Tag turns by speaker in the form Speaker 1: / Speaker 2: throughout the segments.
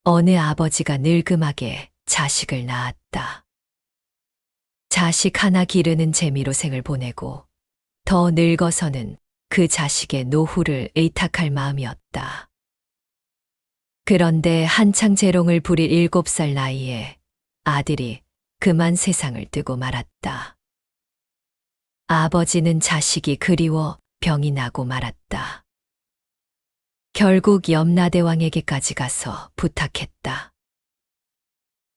Speaker 1: 어느 아버지가 늙음하게 자식을 낳았다. 자식 하나 기르는 재미로 생을 보내고 더 늙어서는 그 자식의 노후를 의탁할 마음이었다. 그런데 한창 재롱을 부릴 7살 나이에 아들이 그만 세상을 뜨고 말았다. 아버지는 자식이 그리워 병이 나고 말았다. 결국 염라대왕에게까지 가서 부탁했다.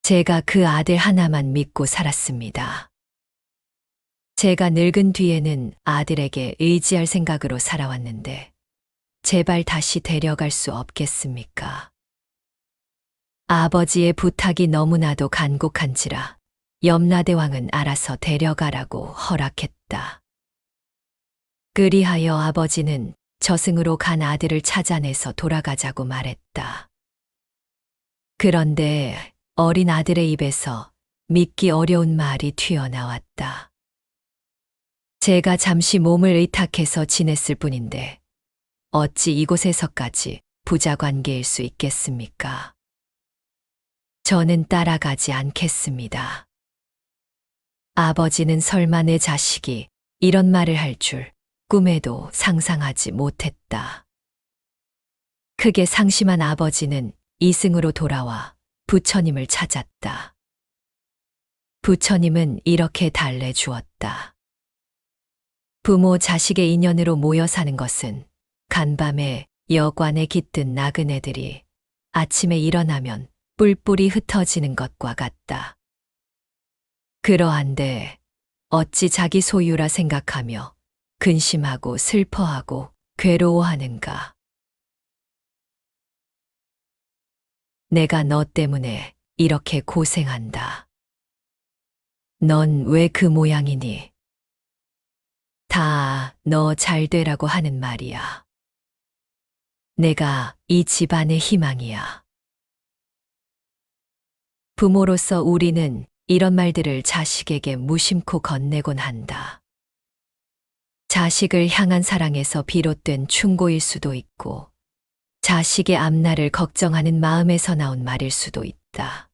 Speaker 1: 제가 그 아들 하나만 믿고 살았습니다. 제가 늙은 뒤에는 아들에게 의지할 생각으로 살아왔는데 제발 다시 데려갈 수 없겠습니까? 아버지의 부탁이 너무나도 간곡한지라 염라대왕은 알아서 데려가라고 허락했다. 그리하여 아버지는 저승으로 간 아들을 찾아내서 돌아가자고 말했다. 그런데 어린 아들의 입에서 믿기 어려운 말이 튀어나왔다. 제가 잠시 몸을 의탁해서 지냈을 뿐인데 어찌 이곳에서까지 부자 관계일 수 있겠습니까? 저는 따라가지 않겠습니다. 아버지는 설마 내 자식이 이런 말을 할 줄 꿈에도 상상하지 못했다. 크게 상심한 아버지는 이승으로 돌아와 부처님을 찾았다. 부처님은 이렇게 달래주었다. 부모 자식의 인연으로 모여 사는 것은 간밤에 여관에 깃든 나그네들이 아침에 일어나면 뿔뿔이 흩어지는 것과 같다. 그러한데 어찌 자기 소유라 생각하며 근심하고 슬퍼하고 괴로워하는가? 내가 너 때문에 이렇게 고생한다. 넌 왜 그 모양이니? 다 너 잘 되라고 하는 말이야. 내가 이 집안의 희망이야. 부모로서 우리는 이런 말들을 자식에게 무심코 건네곤 한다. 자식을 향한 사랑에서 비롯된 충고일 수도 있고, 자식의 앞날을 걱정하는 마음에서 나온 말일 수도 있다.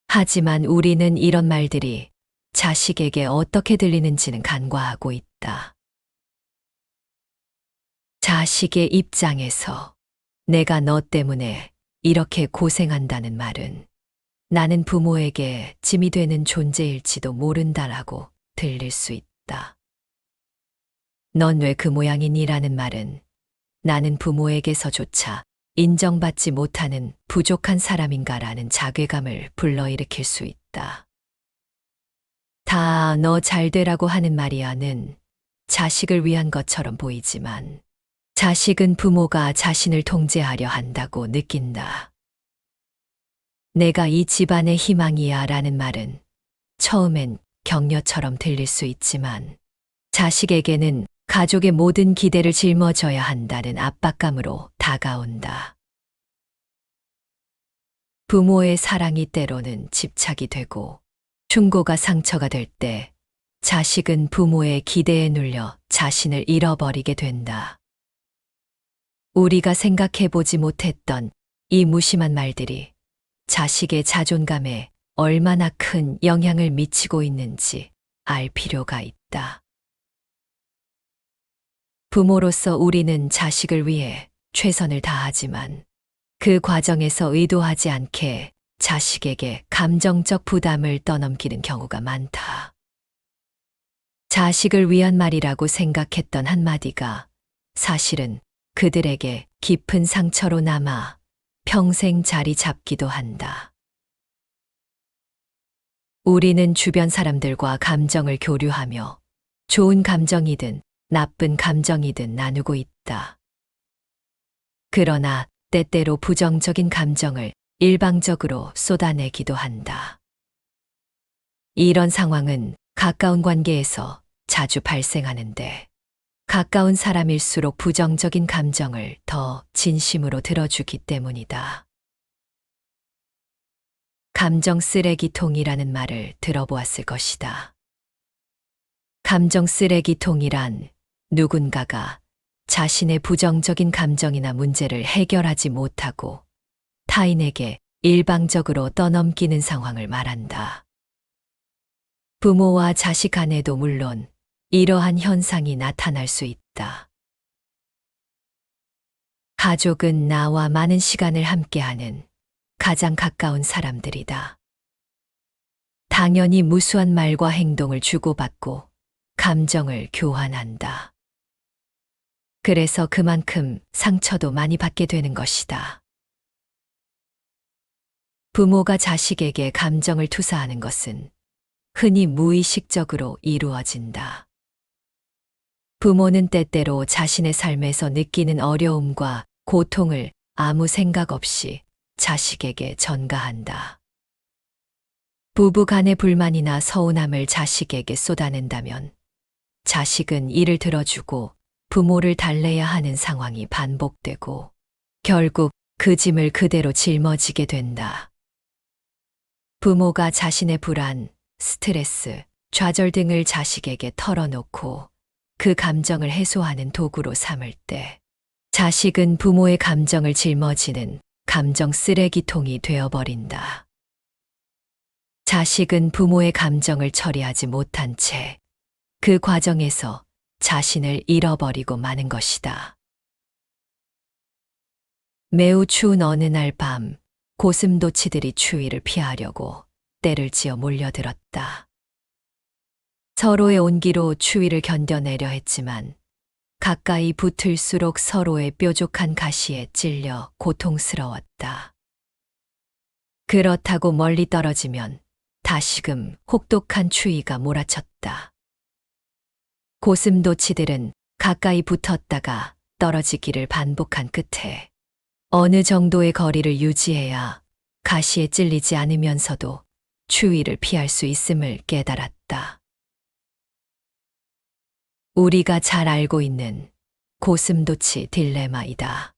Speaker 1: 하지만 우리는 이런 말들이 자식에게 어떻게 들리는지는 간과하고 있다. 자식의 입장에서 내가 너 때문에 이렇게 고생한다는 말은 나는 부모에게 짐이 되는 존재일지도 모른다라고 들릴 수 있다. 넌 왜 그 모양이니라는 말은 나는 부모에게서조차 인정받지 못하는 부족한 사람인가라는 자괴감을 불러일으킬 수 있다. 다 너 잘 되라고 하는 말이야는 자식을 위한 것처럼 보이지만 자식은 부모가 자신을 통제하려 한다고 느낀다. 내가 이 집안의 희망이야 라는 말은 처음엔 격려처럼 들릴 수 있지만 자식에게는 가족의 모든 기대를 짊어져야 한다는 압박감으로 다가온다. 부모의 사랑이 때로는 집착이 되고 충고가 상처가 될 때 자식은 부모의 기대에 눌려 자신을 잃어버리게 된다. 우리가 생각해보지 못했던 이 무심한 말들이 자식의 자존감에 얼마나 큰 영향을 미치고 있는지 알 필요가 있다. 부모로서 우리는 자식을 위해 최선을 다하지만 그 과정에서 의도하지 않게 자식에게 감정적 부담을 떠넘기는 경우가 많다. 자식을 위한 말이라고 생각했던 한마디가 사실은 그들에게 깊은 상처로 남아 평생 자리 잡기도 한다. 우리는 주변 사람들과 감정을 교류하며 좋은 감정이든 나쁜 감정이든 나누고 있다. 그러나 때때로 부정적인 감정을 일방적으로 쏟아내기도 한다. 이런 상황은 가까운 관계에서 자주 발생하는데 가까운 사람일수록 부정적인 감정을 더 진심으로 들어주기 때문이다. 감정 쓰레기통이라는 말을 들어보았을 것이다. 감정 쓰레기통이란 누군가가 자신의 부정적인 감정이나 문제를 해결하지 못하고 타인에게 일방적으로 떠넘기는 상황을 말한다. 부모와 자식 간에도 물론 이러한 현상이 나타날 수 있다. 가족은 나와 많은 시간을 함께하는 가장 가까운 사람들이다. 당연히 무수한 말과 행동을 주고받고 감정을 교환한다. 그래서 그만큼 상처도 많이 받게 되는 것이다. 부모가 자식에게 감정을 투사하는 것은 흔히 무의식적으로 이루어진다. 부모는 때때로 자신의 삶에서 느끼는 어려움과 고통을 아무 생각 없이 자식에게 전가한다. 부부 간의 불만이나 서운함을 자식에게 쏟아낸다면 자식은 이를 들어주고 부모를 달래야 하는 상황이 반복되고 결국 그 짐을 그대로 짊어지게 된다. 부모가 자신의 불안, 스트레스, 좌절 등을 자식에게 털어놓고 그 감정을 해소하는 도구로 삼을 때 자식은 부모의 감정을 짊어지는 감정 쓰레기통이 되어버린다. 자식은 부모의 감정을 처리하지 못한 채 그 과정에서 자신을 잃어버리고 마는 것이다. 매우 추운 어느 날 밤, 고슴도치들이 추위를 피하려고 떼를 지어 몰려들었다. 서로의 온기로 추위를 견뎌내려 했지만 가까이 붙을수록 서로의 뾰족한 가시에 찔려 고통스러웠다. 그렇다고 멀리 떨어지면 다시금 혹독한 추위가 몰아쳤다. 고슴도치들은 가까이 붙었다가 떨어지기를 반복한 끝에 어느 정도의 거리를 유지해야 가시에 찔리지 않으면서도 추위를 피할 수 있음을 깨달았다. 우리가 잘 알고 있는 고슴도치 딜레마이다.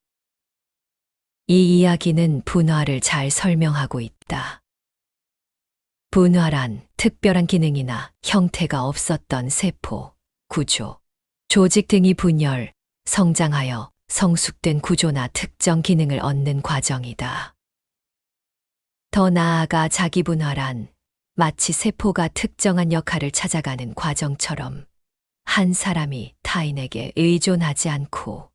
Speaker 1: 이 이야기는 분화를 잘 설명하고 있다. 분화란 특별한 기능이나 형태가 없었던 세포, 구조, 조직 등이 분열, 성장하여 성숙된 구조나 특정 기능을 얻는 과정이다. 더 나아가 자기분화란 마치 세포가 특정한 역할을 찾아가는 과정처럼 한 사람이 타인에게 의존하지 않고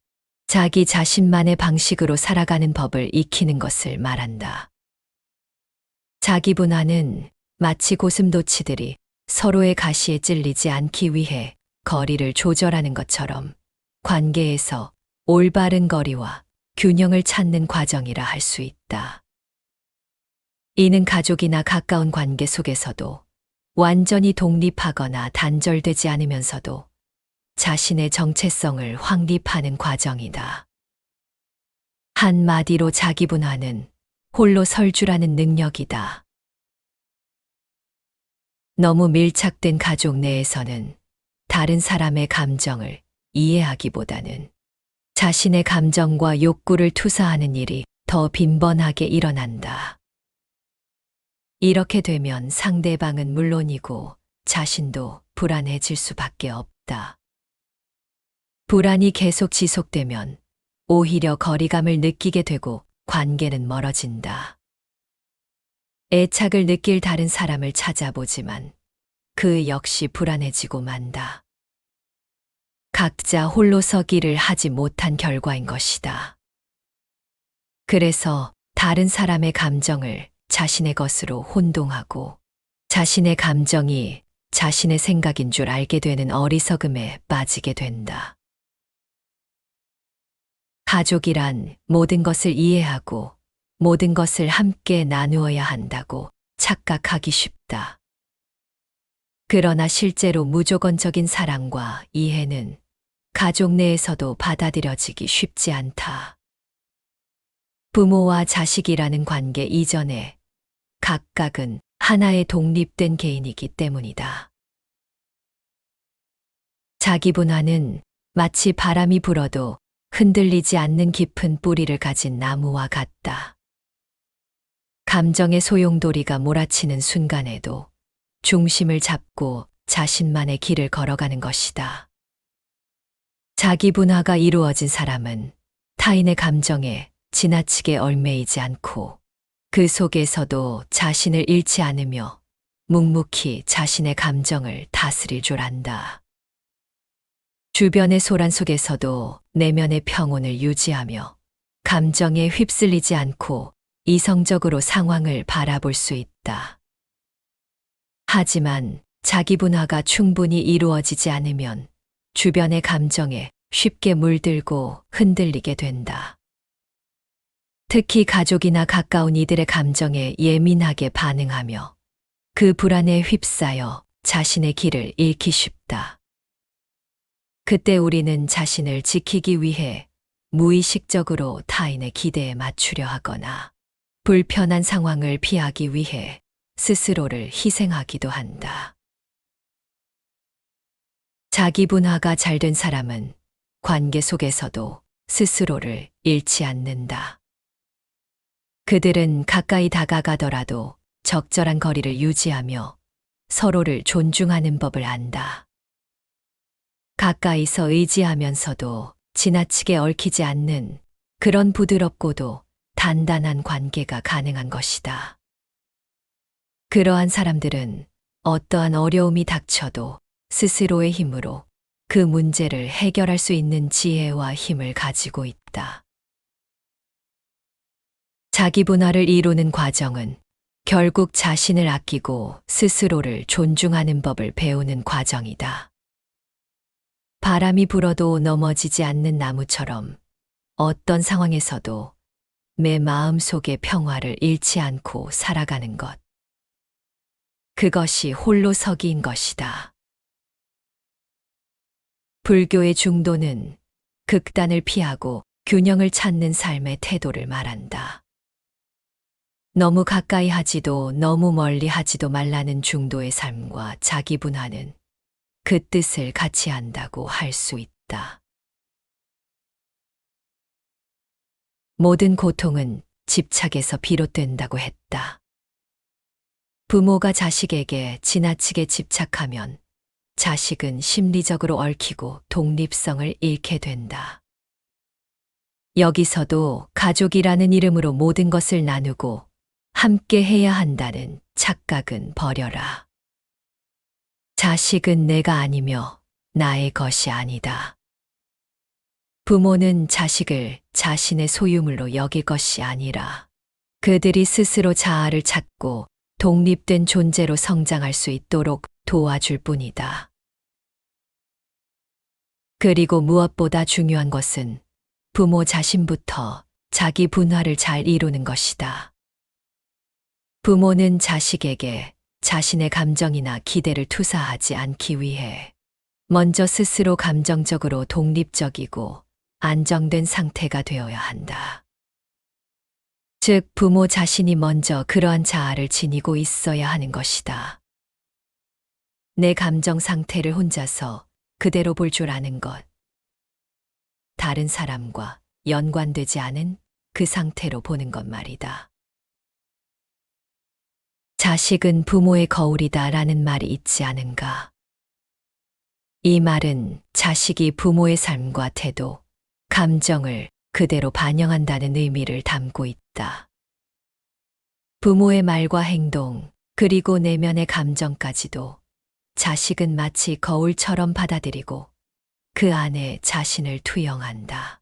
Speaker 1: 자기 자신만의 방식으로 살아가는 법을 익히는 것을 말한다. 자기분화는 마치 고슴도치들이 서로의 가시에 찔리지 않기 위해 거리를 조절하는 것처럼 관계에서 올바른 거리와 균형을 찾는 과정이라 할 수 있다. 이는 가족이나 가까운 관계 속에서도 완전히 독립하거나 단절되지 않으면서도 자신의 정체성을 확립하는 과정이다. 한마디로 자기분화는 홀로 설 줄 아는 능력이다. 너무 밀착된 가족 내에서는 다른 사람의 감정을 이해하기보다는 자신의 감정과 욕구를 투사하는 일이 더 빈번하게 일어난다. 이렇게 되면 상대방은 물론이고 자신도 불안해질 수밖에 없다. 불안이 계속 지속되면 오히려 거리감을 느끼게 되고 관계는 멀어진다. 애착을 느낄 다른 사람을 찾아보지만 그 역시 불안해지고 만다. 각자 홀로 서기를 하지 못한 결과인 것이다. 그래서 다른 사람의 감정을 자신의 것으로 혼동하고 자신의 감정이 자신의 생각인 줄 알게 되는 어리석음에 빠지게 된다. 가족이란 모든 것을 이해하고 모든 것을 함께 나누어야 한다고 착각하기 쉽다. 그러나 실제로 무조건적인 사랑과 이해는 가족 내에서도 받아들여지기 쉽지 않다. 부모와 자식이라는 관계 이전에 각각은 하나의 독립된 개인이기 때문이다. 자기분화는 마치 바람이 불어도 흔들리지 않는 깊은 뿌리를 가진 나무와 같다. 감정의 소용돌이가 몰아치는 순간에도 중심을 잡고 자신만의 길을 걸어가는 것이다. 자기분화가 이루어진 사람은 타인의 감정에 지나치게 얽매이지 않고 그 속에서도 자신을 잃지 않으며 묵묵히 자신의 감정을 다스릴 줄 안다. 주변의 소란 속에서도 내면의 평온을 유지하며 감정에 휩쓸리지 않고 이성적으로 상황을 바라볼 수 있다. 하지만 자기 분화가 충분히 이루어지지 않으면 주변의 감정에 쉽게 물들고 흔들리게 된다. 특히 가족이나 가까운 이들의 감정에 예민하게 반응하며 그 불안에 휩싸여 자신의 길을 잃기 쉽다. 그때 우리는 자신을 지키기 위해 무의식적으로 타인의 기대에 맞추려 하거나 불편한 상황을 피하기 위해 스스로를 희생하기도 한다. 자기 분화가 잘 된 사람은 관계 속에서도 스스로를 잃지 않는다. 그들은 가까이 다가가더라도 적절한 거리를 유지하며 서로를 존중하는 법을 안다. 가까이서 의지하면서도 지나치게 얽히지 않는 그런 부드럽고도 단단한 관계가 가능한 것이다. 그러한 사람들은 어떠한 어려움이 닥쳐도 스스로의 힘으로 그 문제를 해결할 수 있는 지혜와 힘을 가지고 있다. 자기 분화를 이루는 과정은 결국 자신을 아끼고 스스로를 존중하는 법을 배우는 과정이다. 바람이 불어도 넘어지지 않는 나무처럼 어떤 상황에서도 내 마음 속의 평화를 잃지 않고 살아가는 것. 그것이 홀로서기인 것이다. 불교의 중도는 극단을 피하고 균형을 찾는 삶의 태도를 말한다. 너무 가까이 하지도 너무 멀리 하지도 말라는 중도의 삶과 자기 분화는 그 뜻을 같이 한다고 할 수 있다. 모든 고통은 집착에서 비롯된다고 했다. 부모가 자식에게 지나치게 집착하면 자식은 심리적으로 얽히고 독립성을 잃게 된다. 여기서도 가족이라는 이름으로 모든 것을 나누고 함께 해야 한다는 착각은 버려라. 자식은 내가 아니며 나의 것이 아니다. 부모는 자식을 자신의 소유물로 여길 것이 아니라 그들이 스스로 자아를 찾고 독립된 존재로 성장할 수 있도록 도와줄 뿐이다. 그리고 무엇보다 중요한 것은 부모 자신부터 자기 분화를 잘 이루는 것이다. 부모는 자식에게 자신의 감정이나 기대를 투사하지 않기 위해 먼저 스스로 감정적으로 독립적이고 안정된 상태가 되어야 한다. 즉, 부모 자신이 먼저 그러한 자아를 지니고 있어야 하는 것이다. 내 감정 상태를 혼자서 그대로 볼 줄 아는 것. 다른 사람과 연관되지 않은 그 상태로 보는 것 말이다. 자식은 부모의 거울이다 라는 말이 있지 않은가? 이 말은 자식이 부모의 삶과 태도, 감정을 그대로 반영한다는 의미를 담고 있다. 부모의 말과 행동, 그리고 내면의 감정까지도 자식은 마치 거울처럼 받아들이고 그 안에 자신을 투영한다.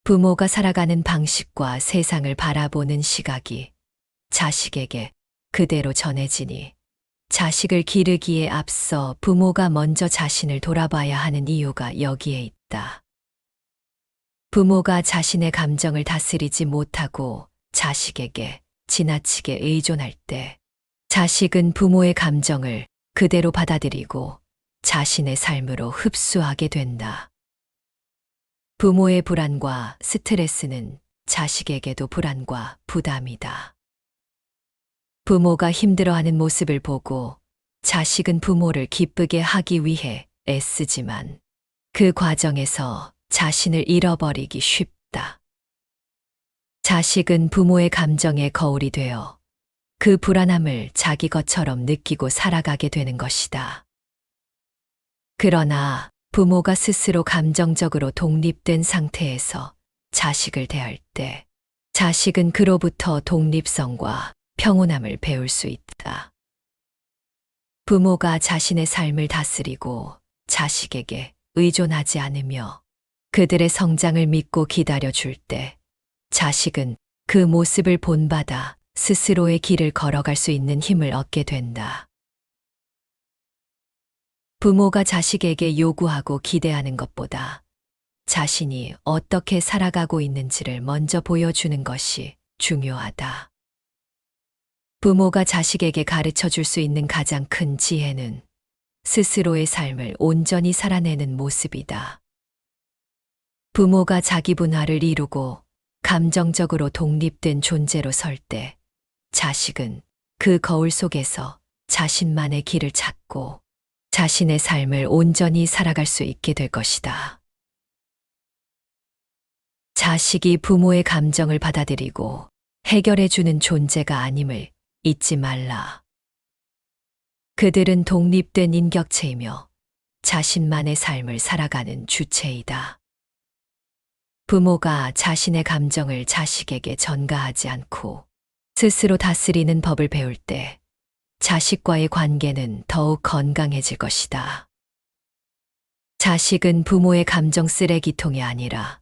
Speaker 1: 부모가 살아가는 방식과 세상을 바라보는 시각이 자식에게 그대로 전해지니 자식을 기르기에 앞서 부모가 먼저 자신을 돌아봐야 하는 이유가 여기에 있다. 부모가 자신의 감정을 다스리지 못하고 자식에게 지나치게 의존할 때 자식은 부모의 감정을 그대로 받아들이고 자신의 삶으로 흡수하게 된다. 부모의 불안과 스트레스는 자식에게도 불안과 부담이다. 부모가 힘들어하는 모습을 보고 자식은 부모를 기쁘게 하기 위해 애쓰지만 그 과정에서 자신을 잃어버리기 쉽다. 자식은 부모의 감정의 거울이 되어 그 불안함을 자기 것처럼 느끼고 살아가게 되는 것이다. 그러나 부모가 스스로 감정적으로 독립된 상태에서 자식을 대할 때 자식은 그로부터 독립성과 평온함을 배울 수 있다. 부모가 자신의 삶을 다스리고 자식에게 의존하지 않으며 그들의 성장을 믿고 기다려 줄 때 자식은 그 모습을 본받아 스스로의 길을 걸어갈 수 있는 힘을 얻게 된다. 부모가 자식에게 요구하고 기대하는 것보다 자신이 어떻게 살아가고 있는지를 먼저 보여주는 것이 중요하다. 부모가 자식에게 가르쳐 줄 수 있는 가장 큰 지혜는 스스로의 삶을 온전히 살아내는 모습이다. 부모가 자기 분화를 이루고 감정적으로 독립된 존재로 설 때 자식은 그 거울 속에서 자신만의 길을 찾고 자신의 삶을 온전히 살아갈 수 있게 될 것이다. 자식이 부모의 감정을 받아들이고 해결해주는 존재가 아님을 잊지 말라. 그들은 독립된 인격체이며 자신만의 삶을 살아가는 주체이다. 부모가 자신의 감정을 자식에게 전가하지 않고 스스로 다스리는 법을 배울 때 자식과의 관계는 더욱 건강해질 것이다. 자식은 부모의 감정 쓰레기통이 아니라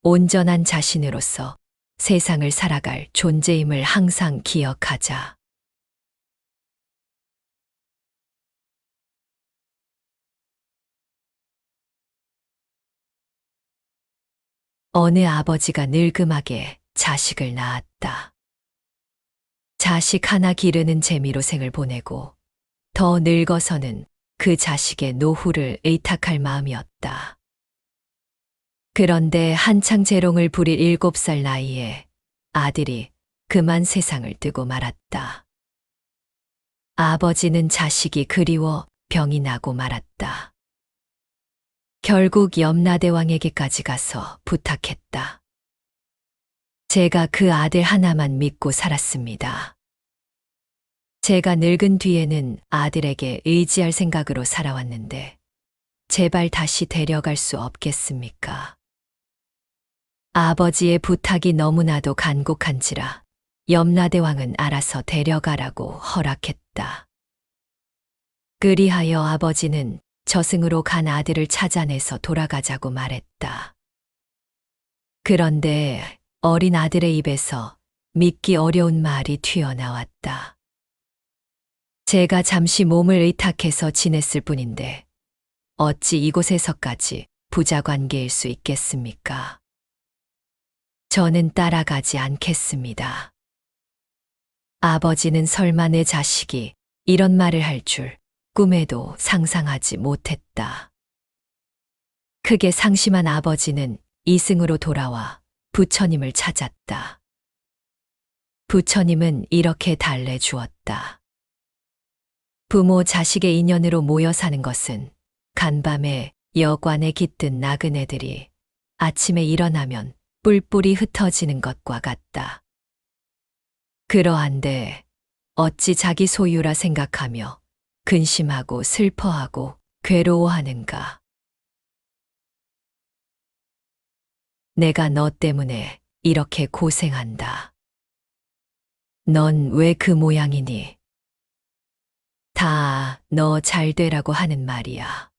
Speaker 1: 온전한 자신으로서 세상을 살아갈 존재임을 항상 기억하자. 어느 아버지가 늙음하게 자식을 낳았다. 자식 하나 기르는 재미로 생을 보내고 더 늙어서는 그 자식의 노후를 의탁할 마음이었다. 그런데 한창 재롱을 부릴 7살 나이에 아들이 그만 세상을 뜨고 말았다. 아버지는 자식이 그리워 병이 나고 말았다. 결국 염라대왕에게까지 가서 부탁했다. 제가 그 아들 하나만 믿고 살았습니다. 제가 늙은 뒤에는 아들에게 의지할 생각으로 살아왔는데 제발 다시 데려갈 수 없겠습니까? 아버지의 부탁이 너무나도 간곡한지라 염라대왕은 알아서 데려가라고 허락했다. 그리하여 아버지는 저승으로 간 아들을 찾아내서 돌아가자고 말했다. 그런데 어린 아들의 입에서 믿기 어려운 말이 튀어나왔다. 제가 잠시 몸을 의탁해서 지냈을 뿐인데 어찌 이곳에서까지 부자 관계일 수 있겠습니까? 저는 따라가지 않겠습니다. 아버지는 설마 내 자식이 이런 말을 할 줄 꿈에도 상상하지 못했다. 크게 상심한 아버지는 이승으로 돌아와 부처님을 찾았다. 부처님은 이렇게 달래주었다. 부모 자식의 인연으로 모여 사는 것은 간밤에 여관에 깃든 나그네들이 아침에 일어나면 뿔뿔이 흩어지는 것과 같다. 그러한데 어찌 자기 소유라 생각하며 근심하고 슬퍼하고 괴로워하는가? 내가 너 때문에 이렇게 고생한다. 넌 왜 그 모양이니? 다 너 잘 되라고 하는 말이야.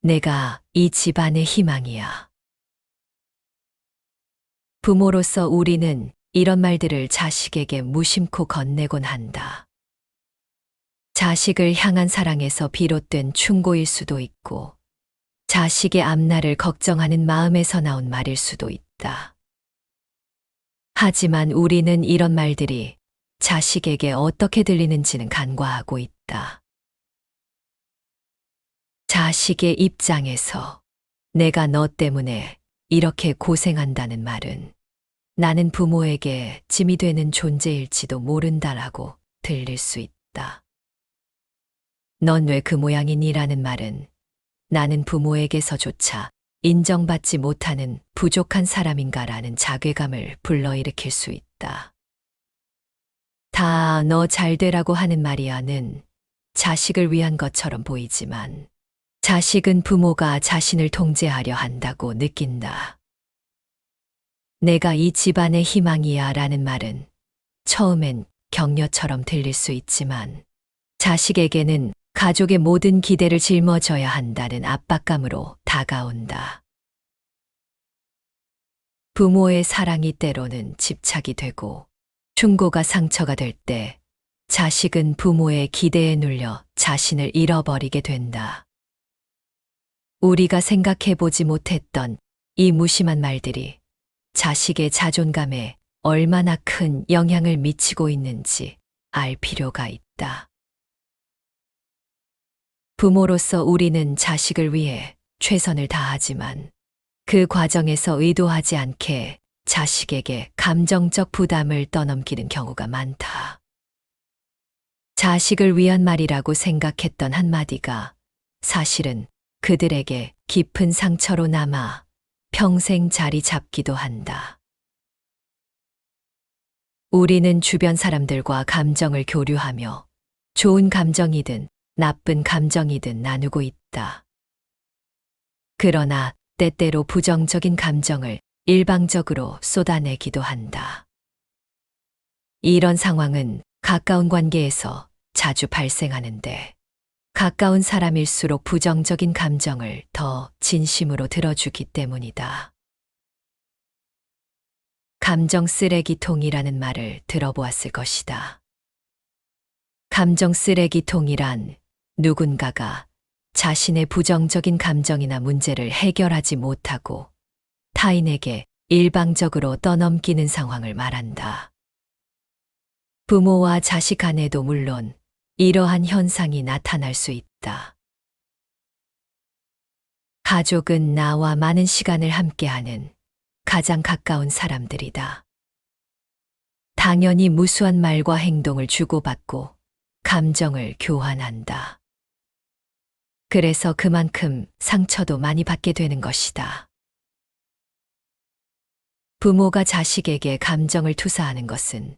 Speaker 1: 내가 이 집안의 희망이야. 부모로서 우리는 이런 말들을 자식에게 무심코 건네곤 한다. 자식을 향한 사랑에서 비롯된 충고일 수도 있고, 자식의 앞날을 걱정하는 마음에서 나온 말일 수도 있다. 하지만 우리는 이런 말들이 자식에게 어떻게 들리는지는 간과하고 있다. 자식의 입장에서 내가 너 때문에 이렇게 고생한다는 말은 나는 부모에게 짐이 되는 존재일지도 모른다라고 들릴 수 있다. 넌 왜 그 모양이니라는 말은 나는 부모에게서조차 인정받지 못하는 부족한 사람인가라는 자괴감을 불러일으킬 수 있다. 다 너 잘 되라고 하는 말이야는 자식을 위한 것처럼 보이지만 자식은 부모가 자신을 통제하려 한다고 느낀다. 내가 이 집안의 희망이야 라는 말은 처음엔 격려처럼 들릴 수 있지만 자식에게는 가족의 모든 기대를 짊어져야 한다는 압박감으로 다가온다. 부모의 사랑이 때로는 집착이 되고 충고가 상처가 될 때 자식은 부모의 기대에 눌려 자신을 잃어버리게 된다. 우리가 생각해보지 못했던 이 무심한 말들이 자식의 자존감에 얼마나 큰 영향을 미치고 있는지 알 필요가 있다. 부모로서 우리는 자식을 위해 최선을 다하지만 그 과정에서 의도하지 않게 자식에게 감정적 부담을 떠넘기는 경우가 많다. 자식을 위한 말이라고 생각했던 한마디가 사실은 그들에게 깊은 상처로 남아 평생 자리 잡기도 한다. 우리는 주변 사람들과 감정을 교류하며 좋은 감정이든 나쁜 감정이든 나누고 있다. 그러나 때때로 부정적인 감정을 일방적으로 쏟아내기도 한다. 이런 상황은 가까운 관계에서 자주 발생하는데 가까운 사람일수록 부정적인 감정을 더 진심으로 들어주기 때문이다. 감정 쓰레기통이라는 말을 들어보았을 것이다. 감정 쓰레기통이란 누군가가 자신의 부정적인 감정이나 문제를 해결하지 못하고 타인에게 일방적으로 떠넘기는 상황을 말한다. 부모와 자식 간에도 물론 이러한 현상이 나타날 수 있다. 가족은 나와 많은 시간을 함께하는 가장 가까운 사람들이다. 당연히 무수한 말과 행동을 주고받고 감정을 교환한다. 그래서 그만큼 상처도 많이 받게 되는 것이다. 부모가 자식에게 감정을 투사하는 것은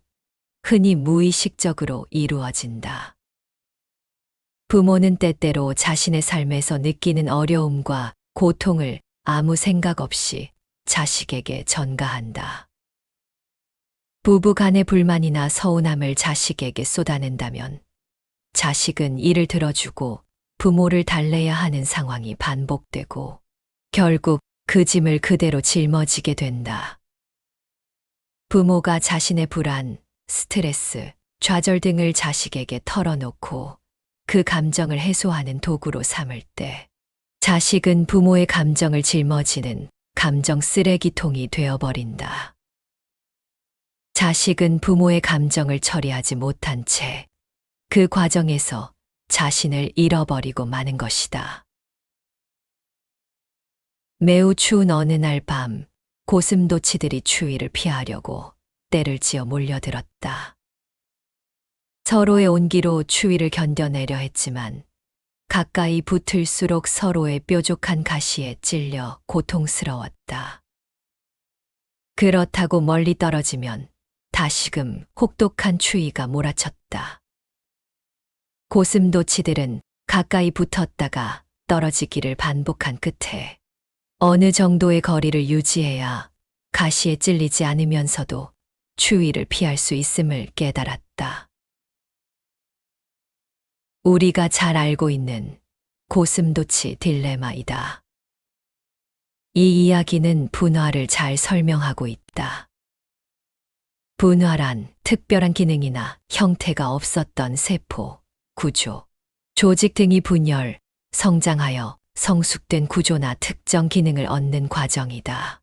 Speaker 1: 흔히 무의식적으로 이루어진다. 부모는 때때로 자신의 삶에서 느끼는 어려움과 고통을 아무 생각 없이 자식에게 전가한다. 부부 간의 불만이나 서운함을 자식에게 쏟아낸다면 자식은 이를 들어주고 부모를 달래야 하는 상황이 반복되고 결국 그 짐을 그대로 짊어지게 된다. 부모가 자신의 불안, 스트레스, 좌절 등을 자식에게 털어놓고 그 감정을 해소하는 도구로 삼을 때 자식은 부모의 감정을 짊어지는 감정 쓰레기통이 되어버린다. 자식은 부모의 감정을 처리하지 못한 채 그 과정에서 자신을 잃어버리고 마는 것이다. 매우 추운 어느 날 밤, 고슴도치들이 추위를 피하려고 떼를 지어 몰려들었다. 서로의 온기로 추위를 견뎌내려 했지만 가까이 붙을수록 서로의 뾰족한 가시에 찔려 고통스러웠다. 그렇다고 멀리 떨어지면 다시금 혹독한 추위가 몰아쳤다. 고슴도치들은 가까이 붙었다가 떨어지기를 반복한 끝에 어느 정도의 거리를 유지해야 가시에 찔리지 않으면서도 추위를 피할 수 있음을 깨달았다. 우리가 잘 알고 있는 고슴도치 딜레마이다. 이 이야기는 분화를 잘 설명하고 있다. 분화란 특별한 기능이나 형태가 없었던 세포, 구조, 조직 등이 분열, 성장하여 성숙된 구조나 특정 기능을 얻는 과정이다.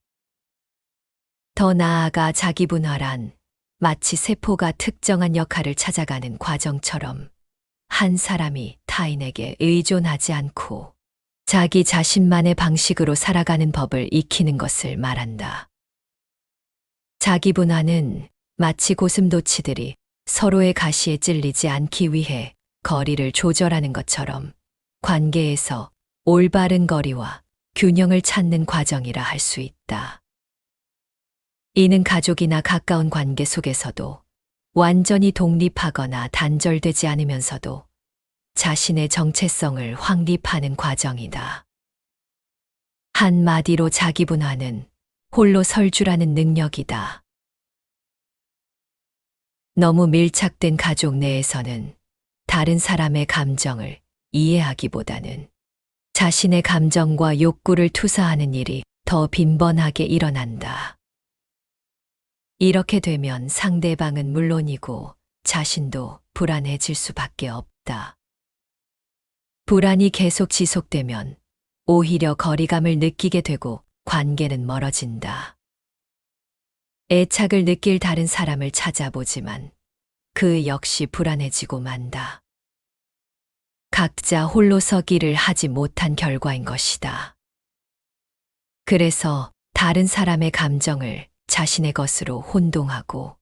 Speaker 1: 더 나아가 자기분화란 마치 세포가 특정한 역할을 찾아가는 과정처럼 한 사람이 타인에게 의존하지 않고 자기 자신만의 방식으로 살아가는 법을 익히는 것을 말한다. 자기분화는 마치 고슴도치들이 서로의 가시에 찔리지 않기 위해 거리를 조절하는 것처럼 관계에서 올바른 거리와 균형을 찾는 과정이라 할 수 있다. 이는 가족이나 가까운 관계 속에서도 완전히 독립하거나 단절되지 않으면서도 자신의 정체성을 확립하는 과정이다. 한마디로 자기분화는 홀로 설 줄 아는 능력이다. 너무 밀착된 가족 내에서는 다른 사람의 감정을 이해하기보다는 자신의 감정과 욕구를 투사하는 일이 더 빈번하게 일어난다. 이렇게 되면 상대방은 물론이고 자신도 불안해질 수밖에 없다. 불안이 계속 지속되면 오히려 거리감을 느끼게 되고 관계는 멀어진다. 애착을 느낄 다른 사람을 찾아보지만 그 역시 불안해지고 만다. 각자 홀로 서기를 하지 못한 결과인 것이다. 그래서 다른 사람의 감정을 자신의 것으로 혼동하고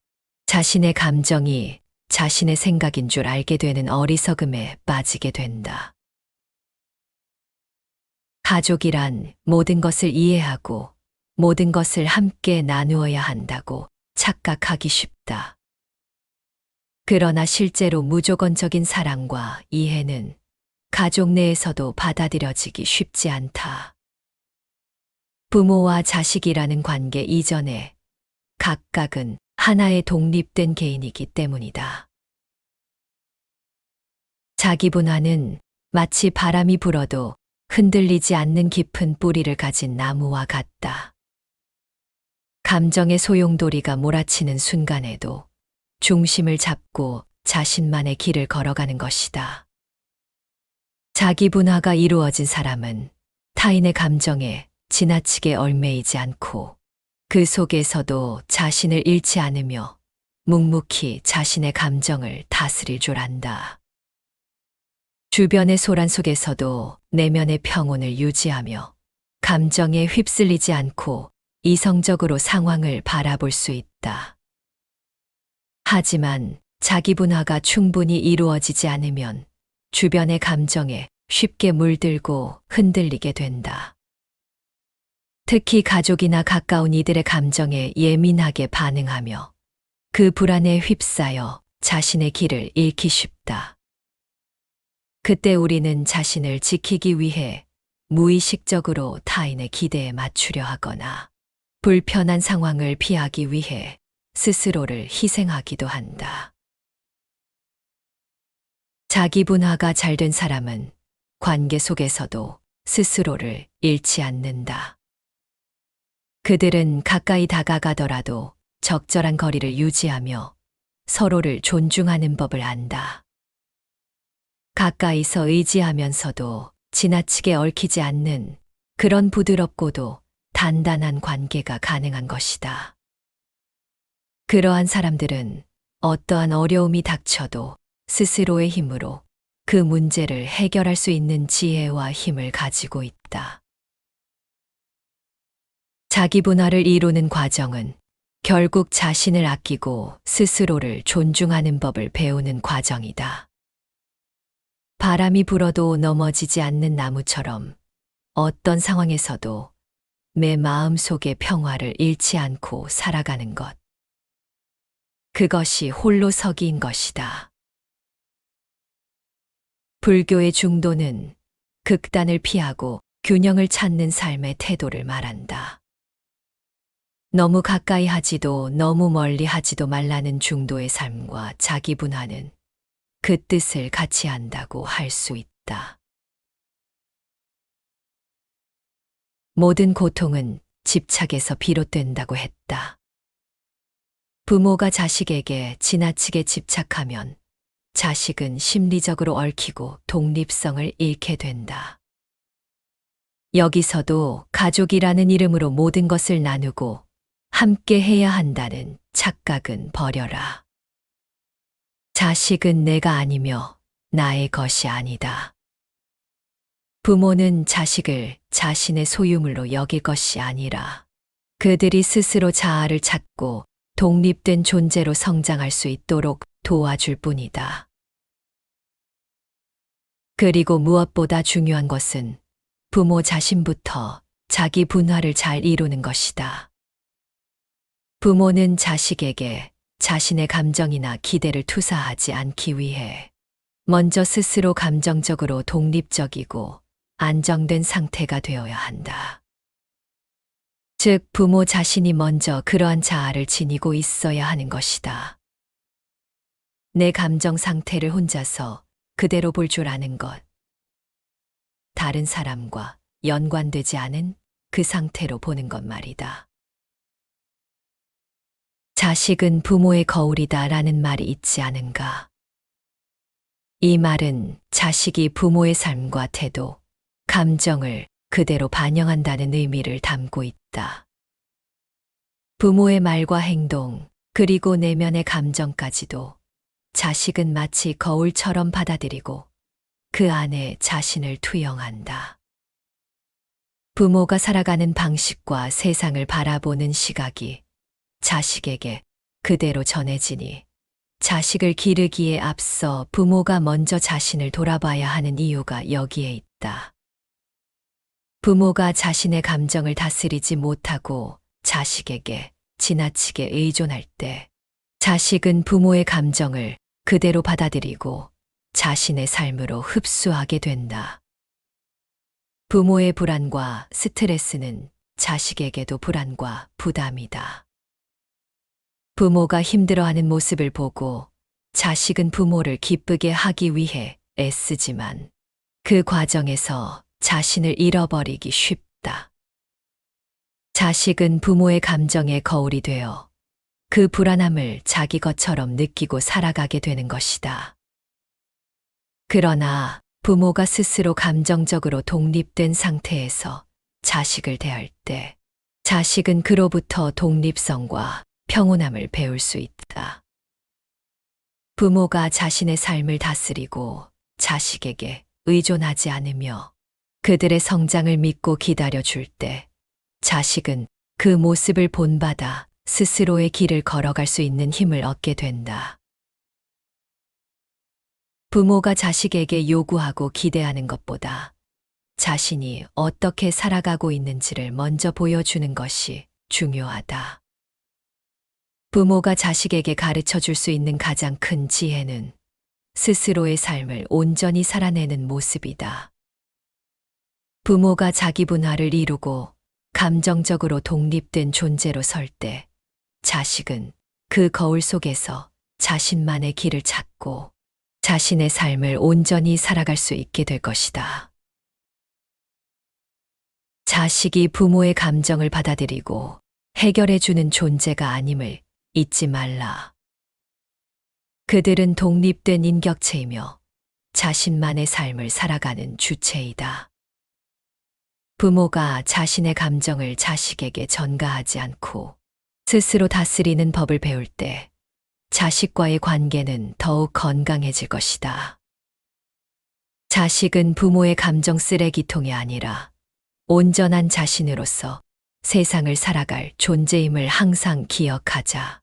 Speaker 1: 자신의 감정이 자신의 생각인 줄 알게 되는 어리석음에 빠지게 된다. 가족이란 모든 것을 이해하고 모든 것을 함께 나누어야 한다고 착각하기 쉽다. 그러나 실제로 무조건적인 사랑과 이해는 가족 내에서도 받아들여지기 쉽지 않다. 부모와 자식이라는 관계 이전에 각각은 하나의 독립된 개인이기 때문이다. 자기분화는 마치 바람이 불어도 흔들리지 않는 깊은 뿌리를 가진 나무와 같다. 감정의 소용돌이가 몰아치는 순간에도 중심을 잡고 자신만의 길을 걸어가는 것이다. 자기 분화가 이루어진 사람은 타인의 감정에 지나치게 얽매이지 않고 그 속에서도 자신을 잃지 않으며 묵묵히 자신의 감정을 다스릴 줄 안다. 주변의 소란 속에서도 내면의 평온을 유지하며 감정에 휩쓸리지 않고 이성적으로 상황을 바라볼 수 있다. 하지만 자기 분화가 충분히 이루어지지 않으면 주변의 감정에 쉽게 물들고 흔들리게 된다. 특히 가족이나 가까운 이들의 감정에 예민하게 반응하며 그 불안에 휩싸여 자신의 길을 잃기 쉽다. 그때 우리는 자신을 지키기 위해 무의식적으로 타인의 기대에 맞추려 하거나 불편한 상황을 피하기 위해 스스로를 희생하기도 한다. 자기 분화가 잘 된 사람은 관계 속에서도 스스로를 잃지 않는다. 그들은 가까이 다가가더라도 적절한 거리를 유지하며 서로를 존중하는 법을 안다. 가까이서 의지하면서도 지나치게 얽히지 않는 그런 부드럽고도 단단한 관계가 가능한 것이다. 그러한 사람들은 어떠한 어려움이 닥쳐도 스스로의 힘으로 그 문제를 해결할 수 있는 지혜와 힘을 가지고 있다. 자기 분화를 이루는 과정은 결국 자신을 아끼고 스스로를 존중하는 법을 배우는 과정이다. 바람이 불어도 넘어지지 않는 나무처럼 어떤 상황에서도 내 마음 속의 평화를 잃지 않고 살아가는 것. 그것이 홀로 서기인 것이다. 불교의 중도는 극단을 피하고 균형을 찾는 삶의 태도를 말한다. 너무 가까이 하지도 너무 멀리 하지도 말라는 중도의 삶과 자기 분화는 그 뜻을 같이 한다고 할 수 있다. 모든 고통은 집착에서 비롯된다고 했다. 부모가 자식에게 지나치게 집착하면 자식은 심리적으로 얽히고 독립성을 잃게 된다. 여기서도 가족이라는 이름으로 모든 것을 나누고 함께 해야 한다는 착각은 버려라. 자식은 내가 아니며 나의 것이 아니다. 부모는 자식을 자신의 소유물로 여길 것이 아니라 그들이 스스로 자아를 찾고 독립된 존재로 성장할 수 있도록 도와줄 뿐이다. 그리고 무엇보다 중요한 것은 부모 자신부터 자기 분화를 잘 이루는 것이다. 부모는 자식에게 자신의 감정이나 기대를 투사하지 않기 위해 먼저 스스로 감정적으로 독립적이고 안정된 상태가 되어야 한다. 즉, 부모 자신이 먼저 그러한 자아를 지니고 있어야 하는 것이다. 내 감정 상태를 혼자서 그대로 볼 줄 아는 것. 다른 사람과 연관되지 않은 그 상태로 보는 것 말이다. 자식은 부모의 거울이다 라는 말이 있지 않은가? 이 말은 자식이 부모의 삶과 태도, 감정을 그대로 반영한다는 의미를 담고 있다. 부모의 말과 행동, 그리고 내면의 감정까지도 자식은 마치 거울처럼 받아들이고 그 안에 자신을 투영한다. 부모가 살아가는 방식과 세상을 바라보는 시각이 자식에게 그대로 전해지니 자식을 기르기에 앞서 부모가 먼저 자신을 돌아봐야 하는 이유가 여기에 있다. 부모가 자신의 감정을 다스리지 못하고 자식에게 지나치게 의존할 때 자식은 부모의 감정을 그대로 받아들이고 자신의 삶으로 흡수하게 된다. 부모의 불안과 스트레스는 자식에게도 불안과 부담이다. 부모가 힘들어하는 모습을 보고 자식은 부모를 기쁘게 하기 위해 애쓰지만 그 과정에서 자신을 잃어버리기 쉽다. 자식은 부모의 감정의 거울이 되어 그 불안함을 자기 것처럼 느끼고 살아가게 되는 것이다. 그러나 부모가 스스로 감정적으로 독립된 상태에서 자식을 대할 때 자식은 그로부터 독립성과 평온함을 배울 수 있다. 부모가 자신의 삶을 다스리고 자식에게 의존하지 않으며 그들의 성장을 믿고 기다려줄 때 자식은 그 모습을 본받아 스스로의 길을 걸어갈 수 있는 힘을 얻게 된다. 부모가 자식에게 요구하고 기대하는 것보다 자신이 어떻게 살아가고 있는지를 먼저 보여주는 것이 중요하다. 부모가 자식에게 가르쳐 줄 수 있는 가장 큰 지혜는 스스로의 삶을 온전히 살아내는 모습이다. 부모가 자기 분화를 이루고 감정적으로 독립된 존재로 설 때 자식은 그 거울 속에서 자신만의 길을 찾고 자신의 삶을 온전히 살아갈 수 있게 될 것이다. 자식이 부모의 감정을 받아들이고 해결해주는 존재가 아님을 잊지 말라. 그들은 독립된 인격체이며 자신만의 삶을 살아가는 주체이다. 부모가 자신의 감정을 자식에게 전가하지 않고 스스로 다스리는 법을 배울 때 자식과의 관계는 더욱 건강해질 것이다. 자식은 부모의 감정 쓰레기통이 아니라 온전한 자신으로서 세상을 살아갈 존재임을 항상 기억하자.